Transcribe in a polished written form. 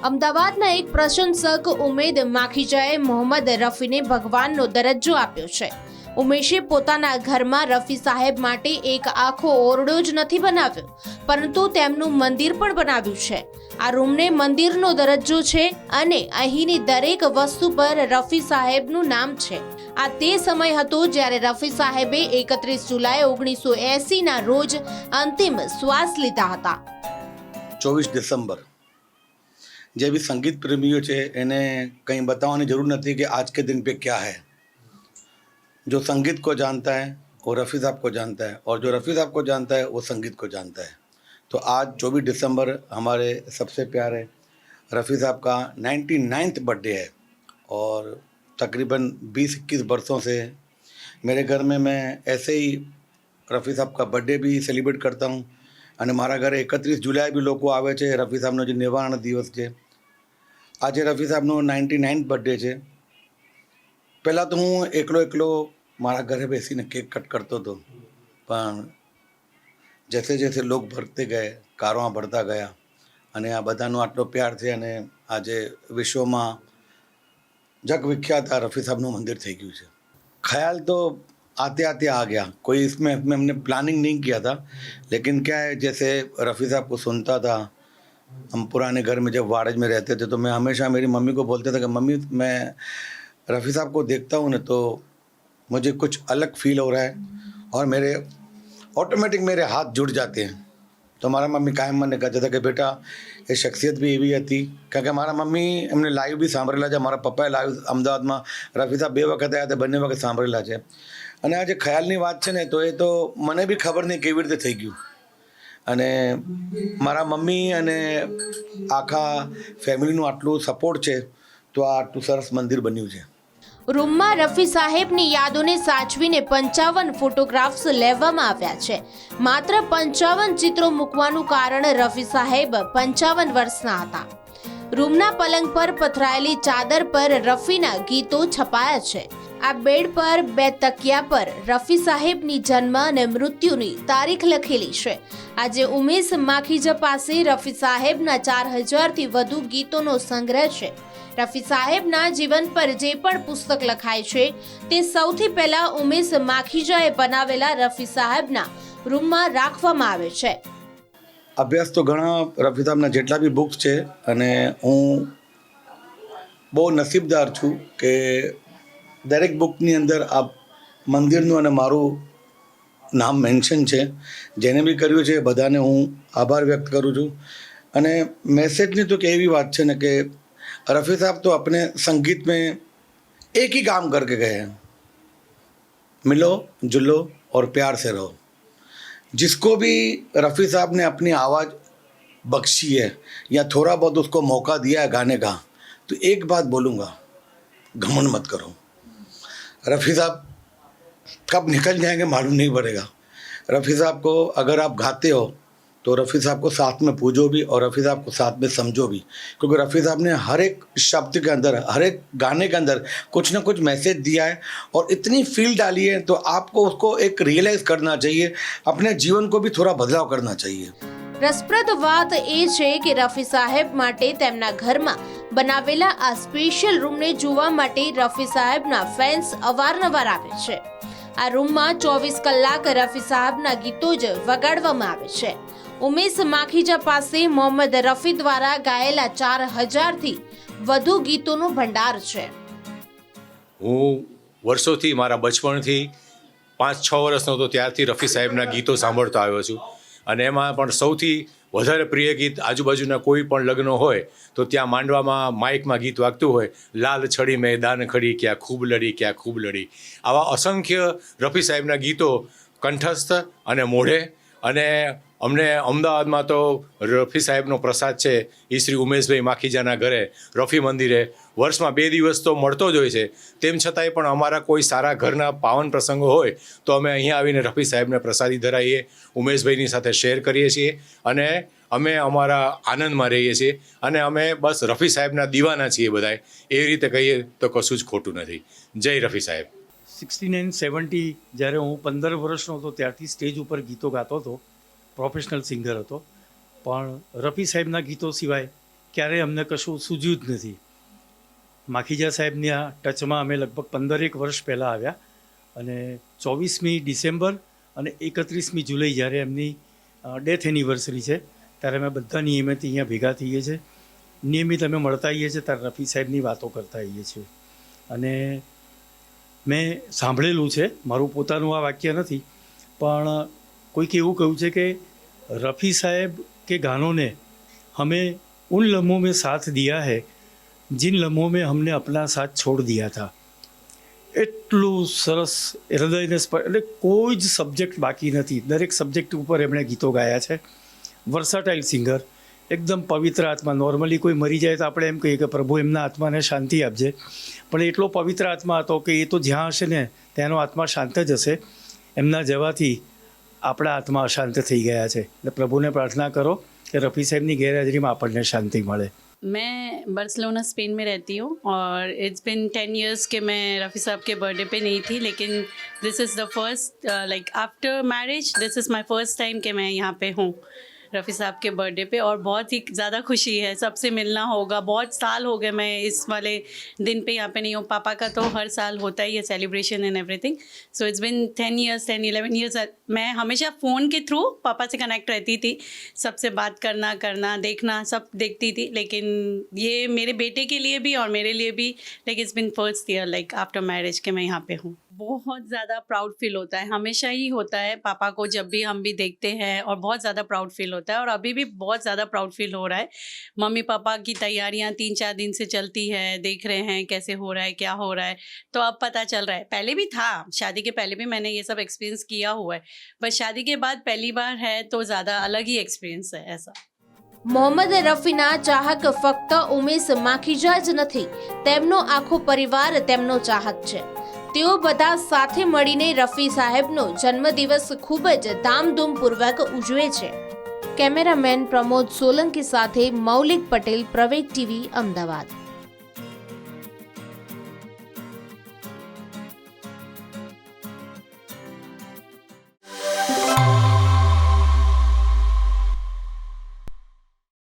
અમદાવાદના એક પ્રશંસક ઉમેદ માખીજાએ મોહમ્મદ રફીને ભગવાનનો દરજ્જો આપ્યો છે. ઉમેશે પોતાના ઘરમાં રફી સાહેબ માટે એક આખો ઓરડો જ નથી બનાવ્યો, પરંતુ તેમનું મંદિર પણ બનાવ્યું છે. આ રૂમને મંદિરનો દરજ્જો છે અને અહીંની દરેક વસ્તુ પર રફી સાહેબનું નામ છે. આ તે સમય હતો જ્યારે રફી સાહેબે 31 જુલાઈ 1980ના રોજ અંતિમ શ્વાસ લીધા હતા. 24 ડિસેમ્બર જે भी संगीत प्रेमियों છે એને કંઈ बताने જરૂર નથી कि आज के दिन पे क्या है. जो संगीत को जानता है वो रफ़ी साहब को जानता है और जो रफ़ी साहब को जानता है वो संगीत को जानता है. तो आज 24 दिसंबर हमारे सबसे प्यारे रफ़ी साहब का 99th बर्थडे है और तकरीबन 20-21 वर्षों से मेरे घर में मैं ऐसे ही रफ़ी साहब का बर्थडे भी सेलिब्रेट करता हूँ. અને મારા ઘરે 31 જુલાઈ બી લોકો આવે છે. રફી સાહેબનો જે 99 દિવસ છે, આજે રફી સાહેબનો 99th બર્થડે છે. પહેલાં તો હું એકલો મારા ઘરે બેસીને કેક કટ કરતો હતો, પણ જૈસે જૈસે લોક ભરતે ગયે, કારવાં ભરતા ગયા અને આ બધાનો આટલો પ્યાર છે અને આજે વિશ્વમાં જગ વિખ્યાત આ રફી સાહેબનું મંદિર થઈ ગયું છે. ખ્યાલ તો आते आते आ गया, कोई इसमें हमने प्लानिंग नहीं किया था, लेकिन क्या है जैसे रफ़ी साहब को सुनता था. हम पुराने घर में जब वाड़ज में रहते थे तो मैं हमेशा मेरी मम्मी को बोलता था कि मम्मी मैं रफ़ी साहब को देखता हूँ ना तो मुझे कुछ अलग फील हो रहा है और मेरे ऑटोमेटिक मेरे हाथ जुड़ जाते हैं. तो મારા મમ્મી કાયમ મને કહેતા હતા કે બેટા એ શખ્સિયત બી એવી હતી, કારણ કે મારા મમ્મી એમને લાઈવ બી સાંભળેલા છે. મારા પપ્પાએ લાઈવ અમદાવાદમાં રફી સાહેબ 2 વખત આવ્યા હતા, બંને વખત સાંભળેલા છે. અને આ જે ખ્યાલની વાત છે ને તો એ તો મને બી ખબર નહીં કેવી રીતે થઈ ગયું. અને મારા મમ્મી અને આખા ફેમિલીનું આટલું સપોર્ટ છે તો આ આટલું સરસ મંદિર બન્યું છે. રૂમમાં રફી સાહેબની યાદોને સાચવીને 55 ફોટોગ્રાફ્સ લેવામાં આવ્યા છે. માત્ર 55 ચિત્રો મૂકવાનું કારણ રફી સાહેબ 55 વર્ષના હતા. રૂમના પલંગ પર પથરાયેલી ચાદર પર રફીના ગીતો છપાયા છે. આ બેડ પર 2 તકિયા પર રફી સાહેબની જન્મ અને મૃત્યુની તારીખ લખેલી છે. આજે ઉમેશ માખીજા પાસે રફી સાહેબના 4000થી વધુ ગીતોનો સંગ્રહ છે. રફી સાહેબના જીવન પર જે પણ પુસ્તક લખાય છે તે સૌથી પહેલા ઉમેશ માખીજાએ બનાવેલા રફી સાહેબના રૂમમાં રાખવામાં આવે છે. અભ્યાસ તો ઘણા રફી સાહેબના જેટલા બી બુક્સ છે અને હું બહુ નસીબદાર છું કે દરેક બુકની અંદર આ મંદિરનું અને મારું નામ મેન્શન છે. જેને બી કર્યું છે એ બધાને હું આભાર વ્યક્ત કરું છું. અને मैसेजની તો કે એવી વાત છે ને કે रफ़ी साहब तो अपने संगीत में एक ही काम करके गए हैं, मिलो जुलो और प्यार से रहो. जिसको भी रफ़ी साहब ने अपनी आवाज़ बख्शी है या थोड़ा बहुत उसको मौका दिया है गाने का, तो एक बात बोलूँगा, घमंड मत करो. रफ़ी साहब कब निकल जाएंगे मालूम नहीं पड़ेगा. रफ़ी साहब को अगर आप गाते हो तो रफ़ी साहब को साथ में पूजो भी और रफ़ी साहब को साथ में समझो भी, क्योंकि रफ़ी साहब ने हर एक शब्द के अंदर, हर एक गाने के अंदर कुछ ना कुछ मैसेज दिया है और इतनी फील डाली है, तो आपको उसको एक रियलाइज़ करना चाहिए, अपने जीवन को भी थोड़ा बदलाव करना चाहिए. રસપ્રદ વાત એ છે કે રફી સાહેબ માટે તેમના ઘરમાં બનાવેલા આ સ્પેશિયલ રૂમને જોવા માટે રફી સાહેબના ફેન્સ અવારનવાર આવે છે. આ રૂમમાં 24 કલાક રફી સાહેબના ગીતો જ વગાડવામાં આવે છે. ઉમેશ માખીજા પાસે મોહમ્મદ રફી દ્વારા ગાયેલા 4000થી વધુ ગીતોનો ભંડાર છે. હું વર્ષોથી મારા બચપણથી 5-6 વર્ષનો હતો ત્યારથી રફી સાહેબના ગીતો સાંભળતો આવ્યો છું. અને એમાં પણ સૌથી વધારે પ્રિય ગીત આજુબાજુના કોઈ પણ લગ્ન હોય તો ત્યાં માંડવામાં માઇકમાં ગીત વાગતું હોય, લાલ છડી મેદાન ખડી ક્યાં ખૂબ લડી ક્યાં ખૂબ લડી. આવા અસંખ્ય રફી સાહેબના ગીતો કંઠસ્થ અને મોઢે. અને અમને અમદાવાદમાં તો રફી સાહેબનો પ્રસાદ છે એ શ્રી ઉમેશભાઈ માખીજાના ઘરે રફી મંદિરે વર્ષમાં 2 દિવસ તો મળતો જ હોય છે. તેમ છતાંય પણ અમારા કોઈ સારા ઘરના પાવન પ્રસંગો હોય તો અમે અહીંયા આવીને રફી સાહેબને પ્રસાદી ધરાવીએ, ઉમેશભાઈની સાથે શેર કરીએ છીએ અને અમે અમારા આનંદમાં રહીએ છીએ. અને અમે બસ રફી સાહેબના દીવાના છીએ બધાય, એવી રીતે કહીએ તો કશું જ ખોટું નથી. જય રફી સાહેબ. 69-70 જ્યારે હું 15 વર્ષનો હતો ત્યારથી સ્ટેજ ઉપર ગીતો ગાતો હતો. પ્રોફેશનલ સિંગર હતો, પણ રફી સાહેબના ગીતો સિવાય ક્યારેય અમને કશું સૂઝ્યું જ નથી. માખીજા સાહેબની આ ટચમાં અમે લગભગ 15 વર્ષ પહેલાં આવ્યા અને 24મી ડિસેમ્બર અને 31મી જુલાઈ જ્યારે એમની ડેથ એનિવર્સરી છે ત્યારે અમે બધા નિયમિત અહીંયા ભેગા થઈએ છીએ. નિયમિત અમે મળતા આવીએ છીએ ત્યારે રફી સાહેબની વાતો કરતા આવીએ છીએ. અને મેં સાંભળેલું છે, મારું પોતાનું આ વાક્ય નથી, પણ કોઈક એવું કહ્યું છે કે રફી સાહેબ કે ગાनों ने हमें उन लम्हों में साथ दिया है जिन लम्हों में हमने अपना साथ छोड़ दिया था. એટલું સરસ હૃદયને સ્પર્શ, એટલે કોઈ જ સબ્જેક્ટ બાકી નથી. દરેક સબ્જેક્ટ ઉપર એમણે ગીતો ગાયા છે. વર્સાટાઇલ સિંગર, એકદમ પવિત્ર આત્મા. નોર્મલી કોઈ મરી જાય તો આપણે એમ કહીએ કે પ્રભુ એમના આત્માને શાંતિ આપજે, પણ એટલો પવિત્ર આત્મા હતો કે એ તો જ્યાં હશે ને તેનો આત્મા શાંત જ હશે. એમના જવાથી આપણા આત્મા અશાંત થઈ ગયા છે. એટલે પ્રભુને પ્રાર્થના કરો કે રફી સાહેબની ગેરહાજરીમાં આપણને શાંતિ મળે. मैं बार्सिलोना स्पेन में रहती हूँ और इट्स बिन 10 years कि मैं रफ़ी साहब के बर्थडे पे नहीं थी, लेकिन this is the first like after marriage this is my first time कि मैं यहाँ पे हूँ रफ़ी साहब के बर्थडे पे और बहुत ही ज़्यादा खुशी है. सबसे मिलना होगा. बहुत साल हो गए मैं इस वाले दिन पे यहाँ पे नहीं हूँ. पापा का तो हर साल होता ही है celebration and everything. So it's been 10-11 years. मैं हमेशा फ़ोन के थ्रू पापा से कनेक्ट रहती थी. सबसे बात करना देखना सब देखती थी. लेकिन ये मेरे बेटे के लिए भी और मेरे लिए भी like it's been first year like after marriage के मैं यहाँ पे हूँ. बहुत ज़्यादा प्राउड फील होता है. हमेशा ही होता है. पापा को जब भी हम भी देखते हैं और बहुत ज़्यादा प्राउड फील होता है और अभी भी बहुत ज़्यादा प्राउड फील हो रहा है. मम्मी पापा की तैयारियां 3-4 दिन से चलती है. देख रहे हैं कैसे हो रहा है, क्या हो रहा है, तो अब पता चल रहा है. पहले भी था, शादी के पहले भी मैंने ये सब एक्सपीरियंस किया हुआ है, बस शादी के बाद पहली बार है तो ज़्यादा अलग ही एक्सपीरियंस है ऐसा. મોહમ્મદ રફીના ચાહક ફક્ત ઉમેશ માખીજા જ નથી, તેમનો આખો પરિવાર તેમનો ચાહક છે. તેઓ બધા સાથે મળીને રફી સાહેબનો જન્મદિવસ ખૂબ જ ધામધૂમપૂર્વક ઉજવે છે. કેમેરામેન પ્રમોદ સોલંકી સાથે મૌલિક પટેલ, પ્રવેગ ટીવી, અમદાવાદ.